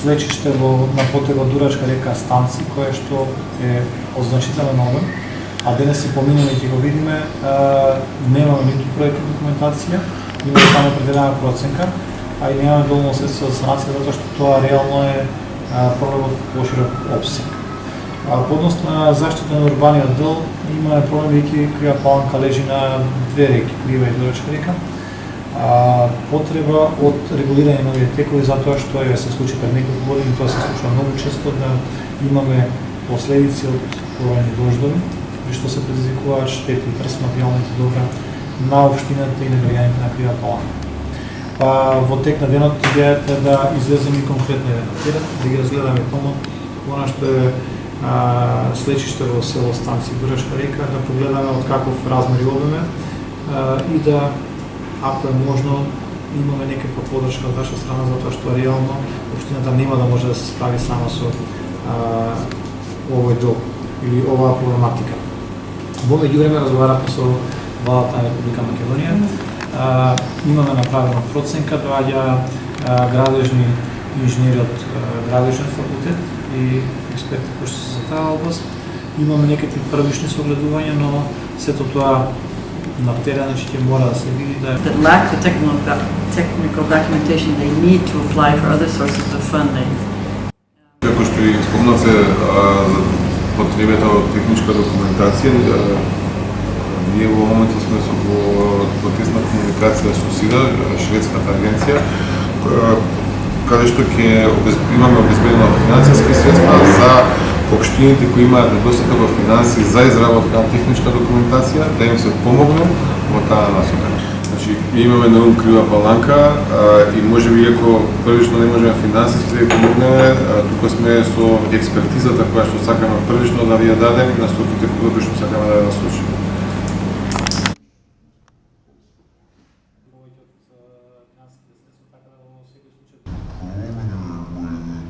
слечиште на потега Дурачка река Станци, кое што е означителен обем, а денес си поминаме и го видиме, немаме ниту проектна документација, имаме само определена проценка, а и немаме доволно средства за санација, затоа што тоа реално е проблем од поширок опсек. По однос на заштита на урбаниот дел, имаме проблем веќе која паланка лежи на две реки, Крива и Дурачка река. Потреба од регулирање на овие текови, затоа што се случи пред неколку години, тоа се случува многу често, да имаме последици од поровени дождови, при што се предизвикуваат штети врз материјалните добра на општината и на граѓаните на Крива паланка. Во тек на денот идејата е да излеземе и конкретно идеја, да ги разгледаме помал она што е слечиште во село Станци Дурачка река, да погледаме од каков размер и обем е и да, ако е можно, имаме некаква поддршка од наша страна, затоа што реално општината нема да може да се справи сама со овој дел или оваа проблематика. Во меѓувреме разговаравме со владата на Република Македонија. Имаме направена проценка, доаѓа градежни инженери од градежен факултет и експерти кои се за таа област. Имаме некакви првични согледувања, но сето тоа на терен ќе мора да се види да that lack the technical documentation they need to apply for other sources of funding. Како што и спомнавте за потребата од техничка документација, ние во моментот сме во тесна комуникација со СИДА, шведската агенција, каде што ќе имаме обезбедено финансиски средства за општините кои имаат недостаток во финанси за изработка на техничка документација, да им се помогне во таа насока. Значи, имаме на ум Крива паланка и можеби иако првично не можеме финансиски да ја помогнеме, тука сме со експертизата која што сакаме првично да ви ја дадеме и насоките кои што сакаме да ја насочиме.